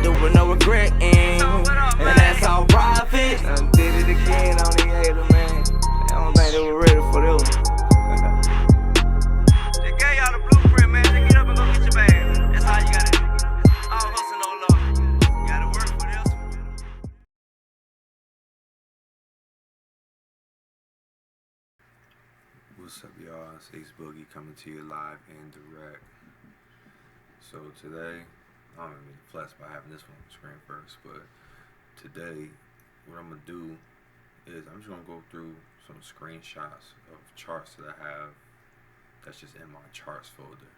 do with no regret, and that's how profit. I did it again on the hater, man. I don't think they were ready for this one. They gave y'all the blueprint, man. Just get up and go get your bag. That's how you gotta do. All hustle, no love. You gotta work for this. What's up, y'all? It's Ace Boogie coming to you live and direct. So today, I'm really blessed by having this one on the screen first, but today, what I'm gonna do is I'm just gonna go through some screenshots of charts that I have that's just in my charts folder.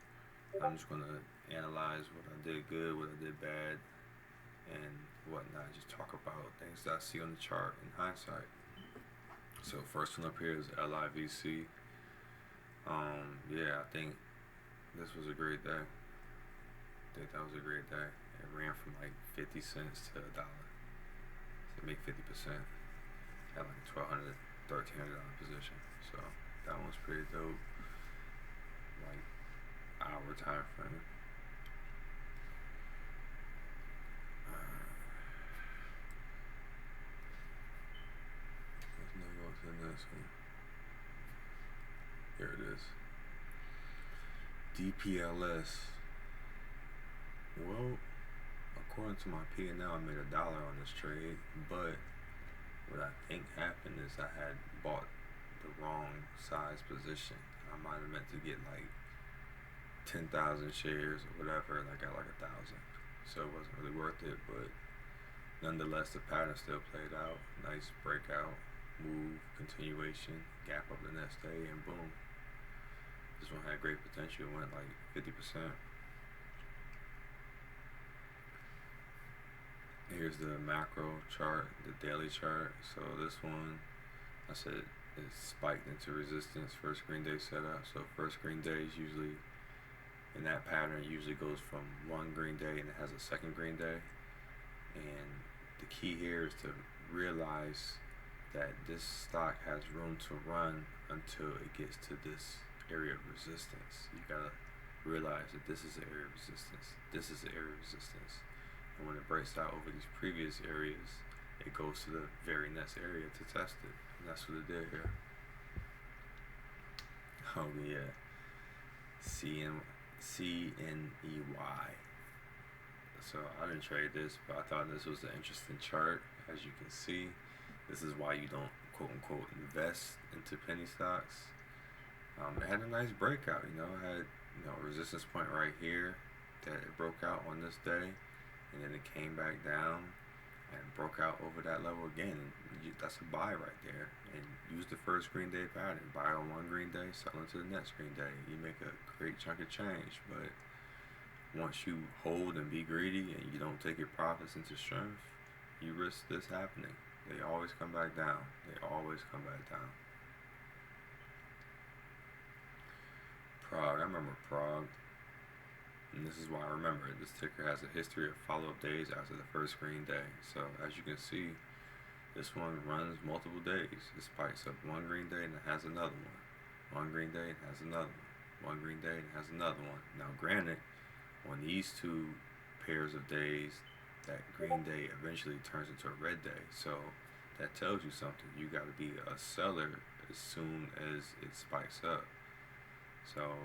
I'm just gonna analyze what I did good, what I did bad, and whatnot. Just talk about things that I see on the chart in hindsight. So first one up here is LIVC. Yeah, I think this was a great day. I think that was a great day. It ran from like 50 cents to $1. So make 50%. Had like a $1,200, $1,300 position. So that one's pretty dope. Like hour time frame. Let's know what's in this one. Here it is. DPLS. Well, according to my P&L, I made $1 on this trade, but what I think happened is I had bought the wrong size position. I might have meant to get like 10,000 shares or whatever, and I got like 1,000. So it wasn't really worth it, but nonetheless, the pattern still played out. Nice breakout, move, continuation, gap up the next day, and boom. This one had great potential. It went like 50%. Here's the macro chart, the daily chart. So this one, I said it spiked into resistance, first green day setup. So first green day is usually, in that pattern, usually goes from one green day and it has a second green day. And the key here is to realize that this stock has room to run until it gets to this area of resistance. You gotta realize that this is the area of resistance. This is the area of resistance. And when it breaks out over these previous areas, it goes to the very next area to test it. And that's what it did here. Oh yeah. CNEY. So I didn't trade this, but I thought this was an interesting chart. As you can see, this is why you don't quote unquote invest into penny stocks. It had a nice breakout, it had resistance point right here that it broke out on this day, and then it came back down and broke out over that level again. And that's a buy right there. And use the first green day pattern. Buy on one green day, sell into the next green day. You make a great chunk of change, but once you hold and be greedy and you don't take your profits into strength, you risk this happening. They always come back down. They always come back down. Prague, I remember Prague, and this is why I remember it. This ticker has a history of follow-up days after the first green day. So as you can see, this one runs multiple days. It spikes up one green day and it has another one. One green day and has another one. One green day and has another one. Now granted, on these two pairs of days, that green day eventually turns into a red day. So that tells you something. You got to be a seller as soon as it spikes up. So,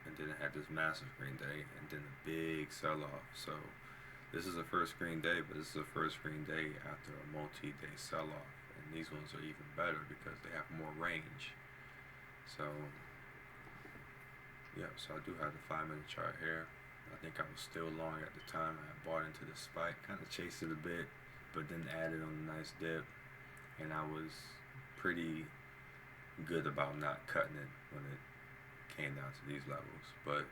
and then it had this massive green day and then a big sell-off. So this is the first green day, but this is the first green day after a multi-day sell-off. And these ones are even better because they have more range. So, yeah, so I do have the 5-minute chart here. I think I was still long at the time. I had bought into the spike, kind of chased it a bit, but then added on a nice dip. And I was pretty good about not cutting it when it came down to these levels. But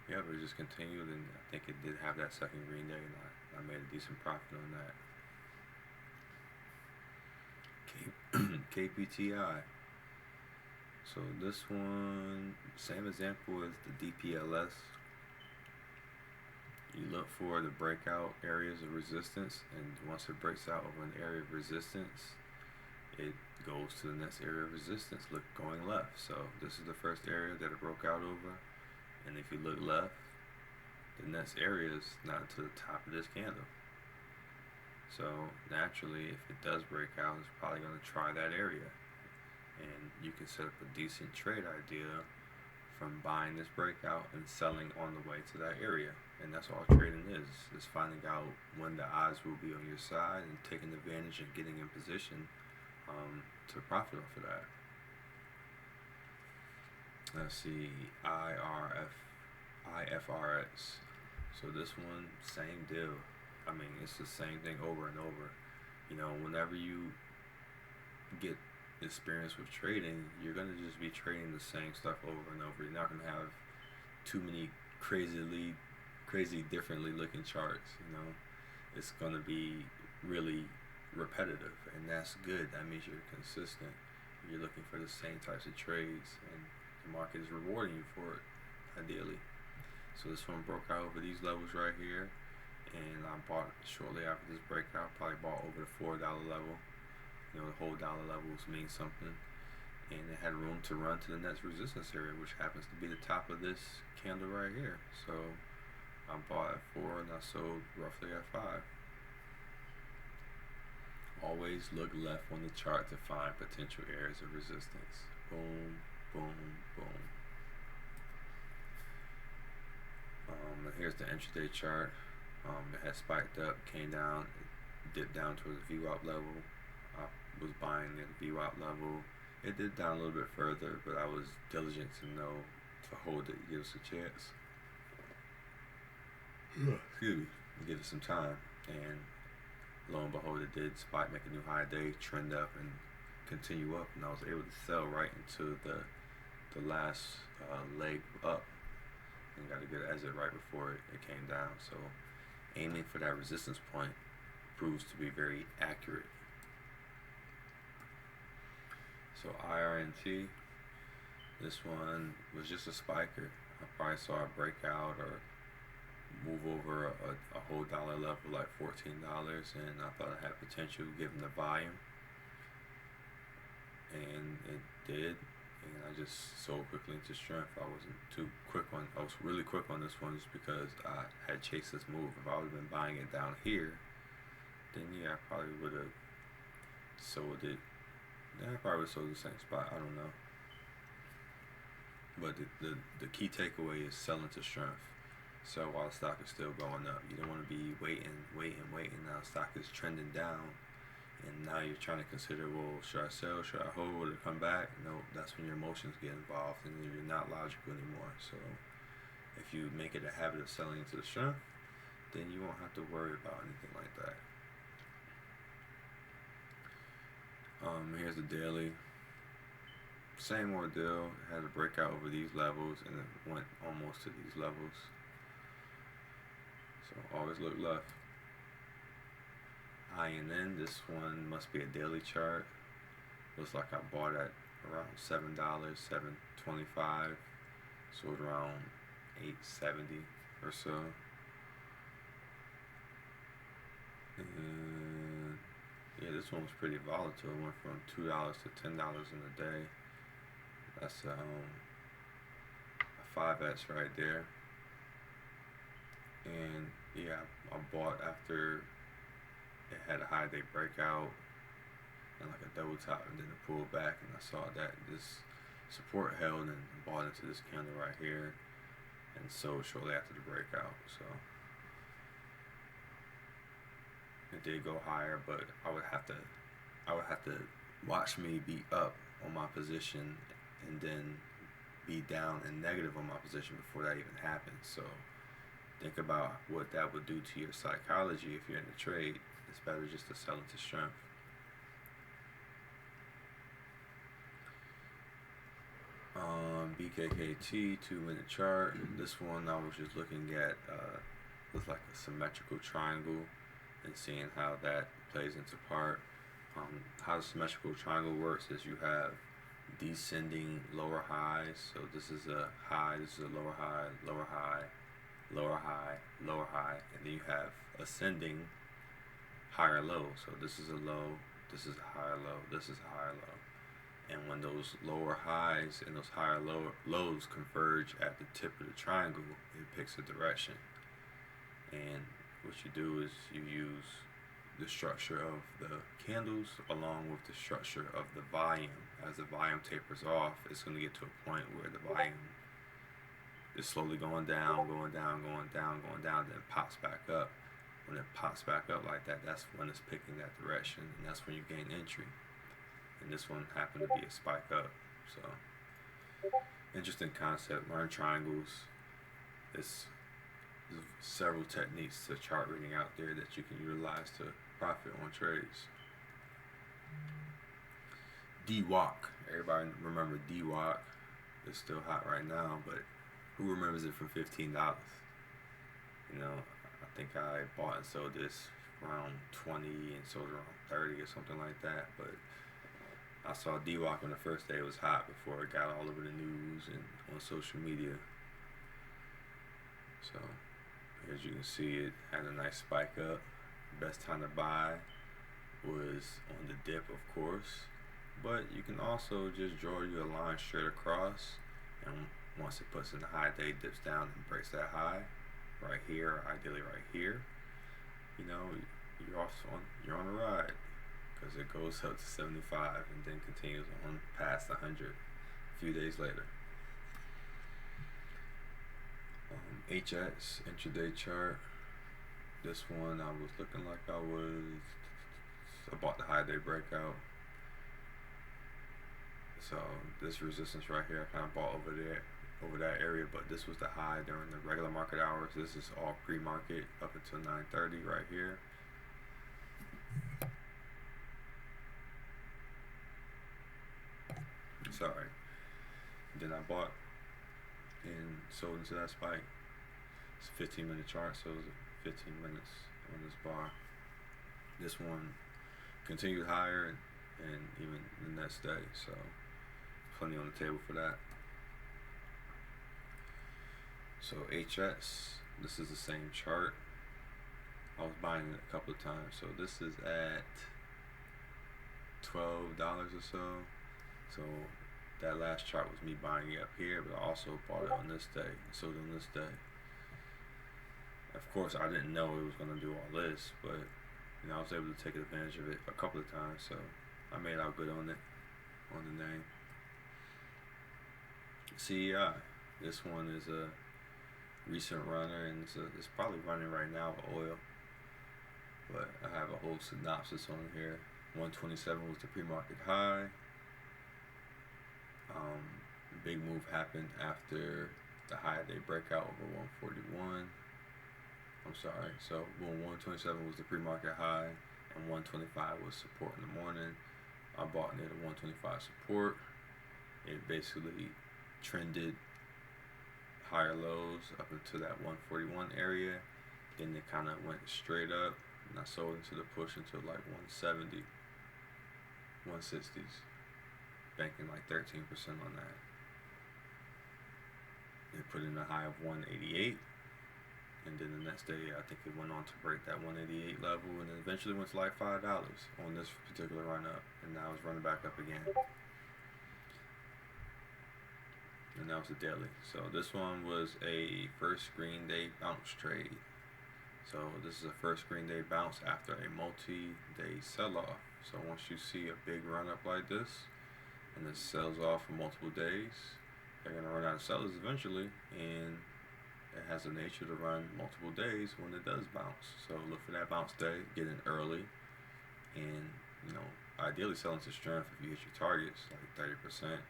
yeah, but it just continued, and I think it did have that second green day, and I made a decent profit on that. KPTI. So this one, same example as the DPLS. You look for the breakout areas of resistance, and once it breaks out over an area of resistance, it goes to the next area of resistance, going left. So this is the first area that it broke out over, and if you look left, the next area is not to the top of this candle. So naturally, if it does break out, it's probably going to try that area. And you can set up a decent trade idea from buying this breakout and selling on the way to that area. And that's all trading is finding out when the odds will be on your side and taking advantage and getting in position to profit off of that. Let's see, IFRX. So this one, same deal. I mean, it's the same thing over and over. You know, whenever you get experience with trading, you're gonna just be trading the same stuff over and over. You're not gonna have too many crazy differently looking charts. You know, it's gonna be really repetitive, and that's good. That means you're consistent. You're looking for the same types of trades, and the market is rewarding you for it, ideally. So this one broke out over these levels right here, and I bought shortly after this breakout. Probably bought over the $4 level. You know, the whole dollar levels mean something, and it had room to run to the next resistance area, which happens to be the top of this candle right here. So I bought at 4 and I sold roughly at 5. Always look left on the chart to find potential areas of resistance. Boom, boom, boom. And here's the intraday chart. It had spiked up, came down, dipped down towards the VWAP level. I was buying at the VWAP level. It did down a little bit further, but I was diligent to know to hold it, give us a chance. Excuse me, give it some time. And lo and behold, it did spike, make a new high day, trend up, and continue up. And I was able to sell right into the last leg up, and got a good exit right before it came down. So aiming for that resistance point proves to be very accurate. So IRNT, this one was just a spiker. I probably saw a breakout or move over a whole dollar level, like $14, and I thought it had potential given the volume, and it did. And I just sold quickly into strength. I wasn't too quick on. I was really quick on this one just because I had chased this move. If I would have been buying it down here, then yeah, I probably would have sold it. Yeah, I probably would have sold the same spot. I don't know. But the key takeaway is selling to strength. Sell while the stock is still going up. You don't want to be waiting. Now the stock is trending down, and now you're trying to consider, well, should I sell? Should I hold? Will it come back? No, that's when your emotions get involved, and you're not logical anymore. So if you make it a habit of selling into the strength, then you won't have to worry about anything like that. Here's the daily. Same ordeal. It had a breakout over these levels, and it went almost to these levels. So always look left. INN, this one must be a daily chart. Looks like I bought at around $7, $7.25. So it's around $8.70 or so. And yeah, this one was pretty volatile. It went from $2 to $10 in a day. That's a 5x right there. And yeah, I bought after it had a high day breakout and like a double top, and then it pulled back, and I saw that this support held, and bought into this candle right here and sold shortly after the breakout. So it did go higher, but I would have to watch me be up on my position and then be down and negative on my position before that even happens. So think about what that would do to your psychology if you're in the trade. It's better just to sell into strength. BKKT 2-minute chart. This one I was just looking at looks like a symmetrical triangle and seeing how that plays into part. How the symmetrical triangle works is you have descending lower highs. So this is a high, this is a lower high, lower high, lower high, lower high, and then you have ascending higher low. So this is a low, this is a higher low, this is a higher low. And when those lower highs and those higher lows converge at the tip of the triangle, it picks a direction. And what you do is you use the structure of the candles along with the structure of the volume. As the volume tapers off, it's going to get to a point where the volume is slowly going down, going down, going down, going down, then pops back up. When it pops back up like that, that's when it's picking that direction, and that's when you gain entry. And this one happened to be a spike up. So, interesting concept. Learn triangles. There's several techniques to chart reading out there that you can utilize to profit on trades. DWAC. Everybody remember DWAC. It's still hot right now, but who remembers it from $15? You know, I think I bought and sold this around 20 and sold around 30 or something like that. But I saw DWAC on the first day it was hot before it got all over the news and on social media. So as you can see, it had a nice spike up. Best time to buy was on the dip, of course, but you can also just draw your line straight across, and once it puts in the high day, dips down and breaks that high right here, or ideally right here. You know, you're on a ride, because it goes up to 75 and then continues on past 100 a few days later. HX intraday chart. This one I was looking like I bought the high day breakout. So this resistance right here, I kind of bought over that area, but this was the high during the regular market hours. This is all pre-market up until 9:30 right here. Sorry. Then I bought and sold into that spike. It's a 15-minute chart, so it was 15 minutes on this bar. This one continued higher and even the next day, so plenty on the table for that. So HS, this is the same chart. I was buying it a couple of times. So this is at $12 or so. So that last chart was me buying it up here, but I also bought it on this day and sold on this day. Of course, I didn't know it was going to do all this, but you know, I was able to take advantage of it a couple of times, so I made out good on it, on the name. CEI, this one is a recent runner, and it's probably running right now with oil, but I have a whole synopsis on here. 127 was the pre-market high. Big move happened after the high day breakout over 141. I'm sorry, so 127 was the pre-market high and 125 was support in the morning. I bought near the 125 support. It basically trended higher lows up into that 141 area. Then it kind of went straight up, and I sold into the push until like 170, 160s, banking like 13% on that. It put in a high of 188. And then the next day, I think it went on to break that 188 level, and then eventually went to like $5 on this particular run up, and now it's running back up again. And that was the daily. So this one was a first green day bounce trade. So this is a first green day bounce after a multi-day sell-off. So once you see a big run up like this, and it sells off for multiple days, they're gonna run out of sellers eventually, and it has a nature to run multiple days when it does bounce. So look for that bounce day, get in early, and you know, ideally sell into strength if you hit your targets, like 30%,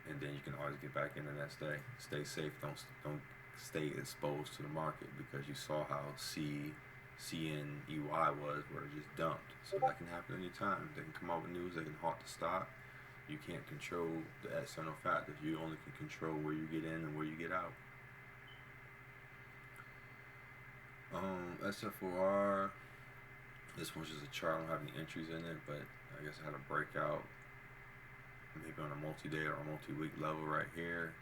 and then you can always get back in the next day. Stay safe, don't stay exposed to the market, because you saw how CNEY was, where it just dumped. So that can happen anytime. They can come out with news, they can halt the stock. You can't control the external factors. You only can control where you get in and where you get out. SFOR, this one's just a chart. I don't have any entries in it, but I guess I had a breakout, maybe on a multi-day or a multi-week level right here.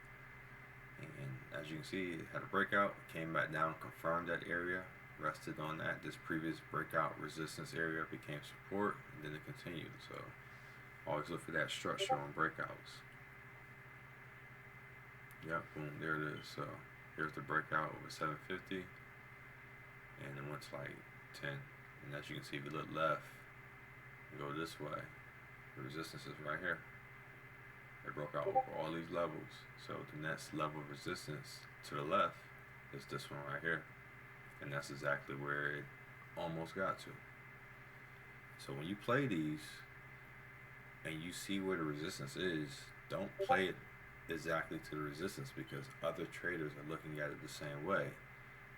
And as you can see, it had a breakout, came back down, confirmed that area, rested on that. This previous breakout resistance area became support, and then it continued. So always look for that structure on breakouts. Yep, boom, there it is. So here's the breakout over 750. and it went to like 10. And as you can see, if you look left and go this way, the resistance is right here. It broke out over all these levels. So the next level of resistance to the left is this one right here. And that's exactly where it almost got to. So when you play these and you see where the resistance is, don't play it exactly to the resistance, because other traders are looking at it the same way.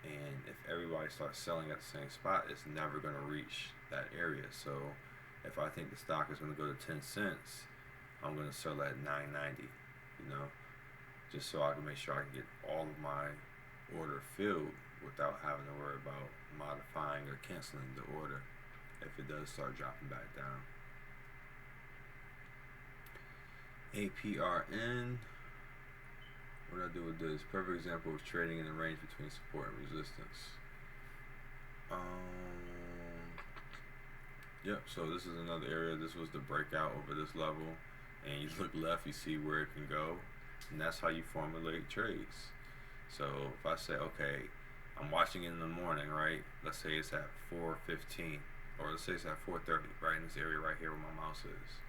And if everybody starts selling at the same spot, it's never going to reach that area. So if I think the stock is going to go to 10 cents, I'm going to sell at 9.90, you know, just so I can make sure I can get all of my order filled without having to worry about modifying or canceling the order if it does start dropping back down. APRN, what do I do with this? Perfect example of trading in the range between support and resistance. Yep, so this is another area. This was the breakout over this level, and you look left, you see where it can go, and that's how you formulate trades. So if I say, okay, I'm watching it in the morning, right? Let's say it's at 4:15, or let's say it's at 4:30, right in this area right here where my mouse is.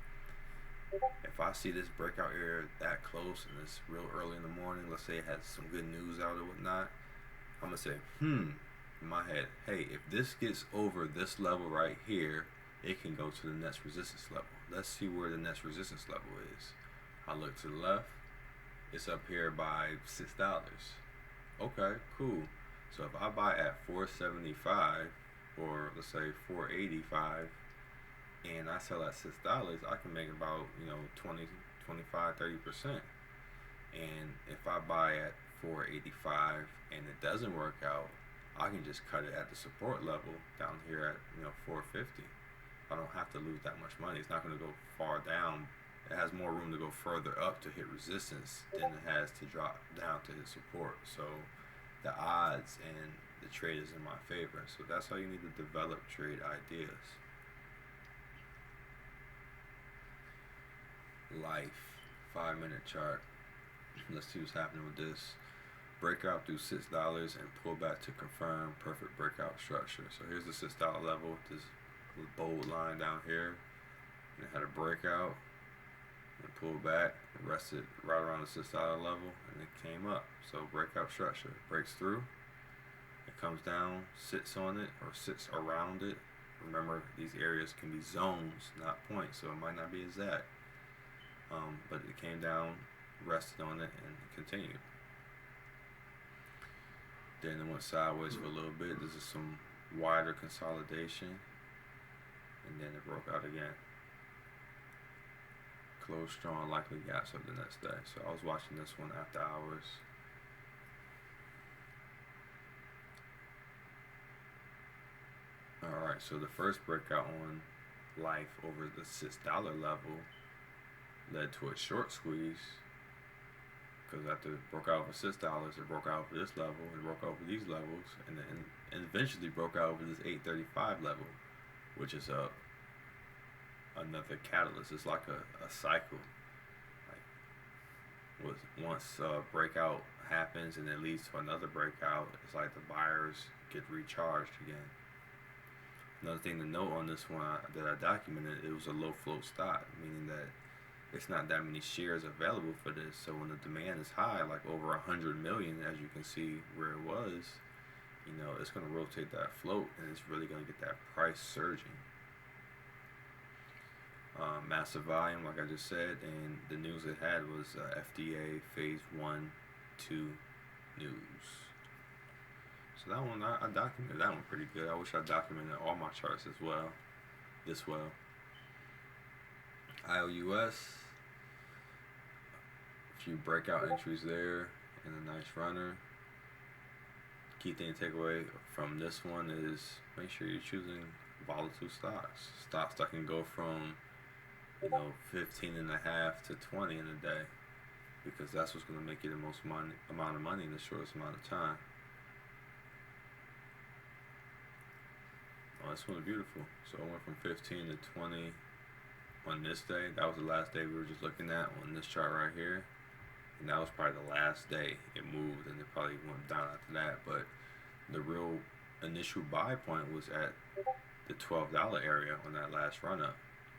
If I see this breakout area that close and it's real early in the morning, let's say it has some good news out or whatnot, I'm gonna say, in my head, hey, if this gets over this level right here, it can go to the next resistance level. Let's see where the next resistance level is. I look to the left, it's up here by $6. Okay, cool. So if I buy at $4.75, or let's say $4.85, and I sell at $6, I can make about, 20, 25, 30%. And if I buy at $4.85 and it doesn't work out, I can just cut it at the support level down here at $4.50. I don't have to lose that much money. It's not going to go far down. It has more room to go further up to hit resistance than it has to drop down to hit support. So the odds and the trade is in my favor. So that's how you need to develop trade ideas. Life, 5-minute chart. Let's see what's happening with this. Breakout through $6 and pull back to confirm perfect breakout structure. So here's the $6 level, this bold line down here, and it had a breakout and pulled back, rested right around the $6 level, and it came up. So breakout structure, breaks through, it comes down, sits on it or sits around it. Remember, these areas can be zones, not points, so it might not be exact. But it came down, rested on it, and continued. Then it went sideways for a little bit. This is some wider consolidation, and then it broke out again. Closed strong, likely gaps up the next day. So I was watching this one after hours. Alright, so the first breakout on Life over the $6 level led to a short squeeze, because after it broke out over $6, it broke out over this level, it broke out over these levels, and then and eventually broke out over this 835 level, which is another catalyst. It's like a cycle. Like once a breakout happens and it leads to another breakout, it's like the buyers get recharged again. Another thing to note on this one that I documented, it was a low float stock, meaning that it's not that many shares available for this. So when the demand is high, like over 100 million, as you can see where it was, it's going to rotate that float, and it's really going to get that price surging. Massive volume, like I just said, and the news it had was FDA phase 1-2 news. So that one, I documented that one pretty good. I wish I documented all my charts as well, this well. IOUS, a few breakout entries there, and a nice runner. Key thing to take away from this one is make sure you're choosing volatile stocks. Stocks that can go from 15.5 to 20 in a day, because that's what's going to make you the most amount of money in the shortest amount of time. Oh, this one's beautiful. So it went from 15 to 20 on this day. That was the last day we were just looking at on this chart right here, and that was probably the last day it moved, and it probably went down after that. But the real initial buy point was at the $12 area on that last run up,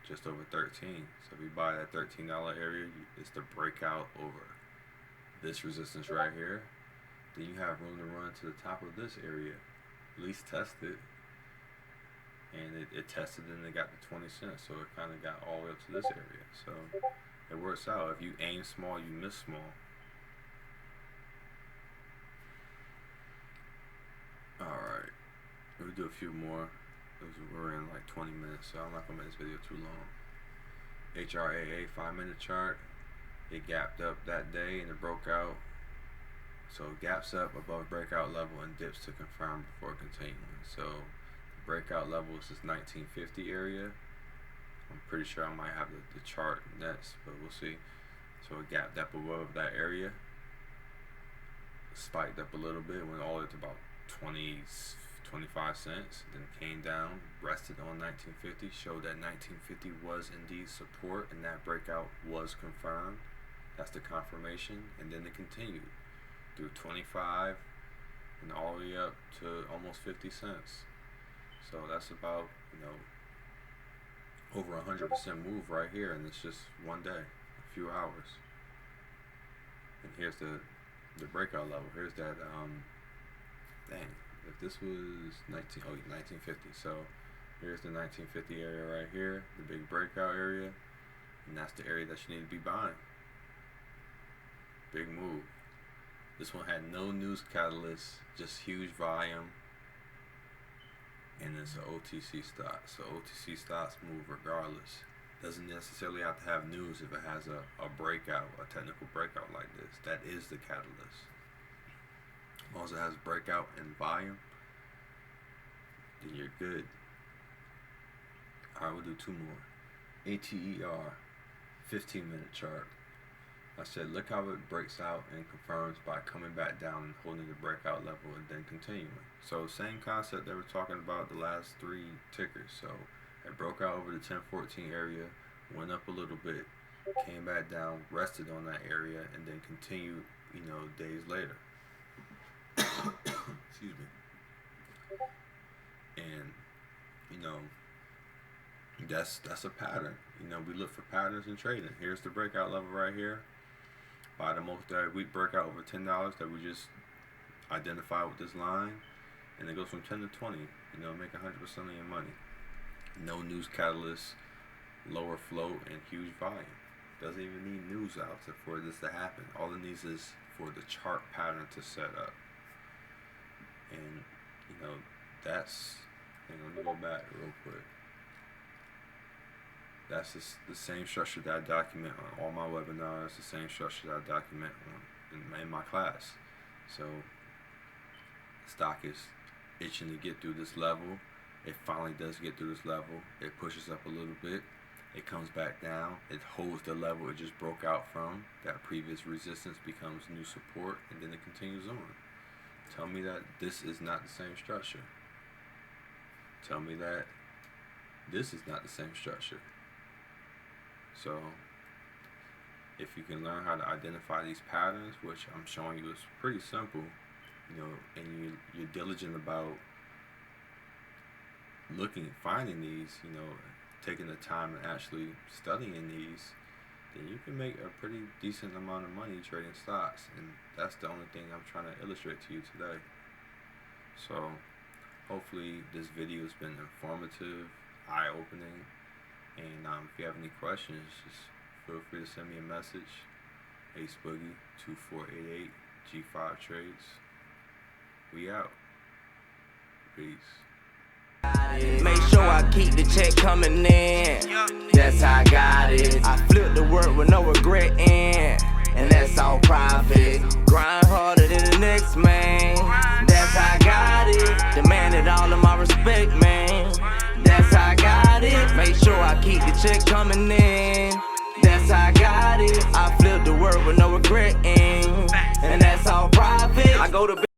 just over 13. So if you buy that $13 area, it's the breakout over this resistance right here. Then you have room to run to the top of this area, at least test it. And it tested and it got to 20 cents, so it kind of got all the way up to this area. So it works out. If you aim small, you miss small. Alright, we'll do a few more. We're in like 20 minutes, so I'm not gonna make this video too long. HRAA 5-minute chart. It gapped up that day and it broke out. So it gaps up above breakout level and dips to confirm before continuing. So the breakout level is this 1950 area. I'm pretty sure I might have the chart next, but we'll see. So it gapped up above that area. Spiked up a little bit, went all the way to about 25 cents, then came down, rested on 1950, showed that 1950 was indeed support, and that breakout was confirmed. That's the confirmation, and then it continued through 25 and all the way up to almost 50 cents. So that's about, you know, over 100% move right here, and it's just one day, a few hours. And here's the breakout level. Here's that dang, if this was 1950, so here's the 1950 area right here, the big breakout area, and that's the area that you need to be buying. Big move. This one had no news catalyst, just huge volume, and it's an OTC stock. So OTC stocks move regardless. Doesn't necessarily have to have news if it has a breakout, a technical breakout like this. That is the catalyst. As long as it has breakout and volume, then you're good. Alright, we'll do two more. ATER 15-minute chart. I said, look how it breaks out and confirms by coming back down and holding the breakout level and then continuing. So same concept that we're talking about the last three tickers. So it broke out over the 1014 area, went up a little bit, came back down, rested on that area, and then continued, you know, days later. Excuse me. And you know, that's a pattern. You know, we look for patterns in trading. Here's the breakout level right here. By the multi-week breakout over $10 that we just identified with this line, and it goes from 10 to 20. You know, make 100% of your money. No news catalyst, lower float, and huge volume. Doesn't even need news out for this to happen. All it needs is for the chart pattern to set up. And you know, that's, let me go back real quick. That's the same structure that I document on all my webinars, the same structure that I document in my class. So the stock is itching to get through this level. It finally does get through this level. It pushes up a little bit. It comes back down. It holds the level it just broke out from. That previous resistance becomes new support, and then it continues on. Tell me that this is not the same structure. Tell me that this is not the same structure. So if you can learn how to identify these patterns, which I'm showing you is pretty simple, you know, and you're diligent about finding these, you know, taking the time and actually studying these, then you can make a pretty decent amount of money trading stocks. And that's the only thing I'm trying to illustrate to you today. So hopefully this video has been informative, eye-opening, and if you have any questions, just feel free to send me a message. Ace Boogie 2488 G5 Trades. We out. Peace. Make sure I keep the check coming in. That's how I got it. I flip the work with no regret in, and that's all profit. Grind harder than the next man. That's how I got it. Demanded all of my respect, man. That's how I got it. Make sure I keep the check coming in. That's how I got it. I flip the work with no regret in, and that's all profit. I go to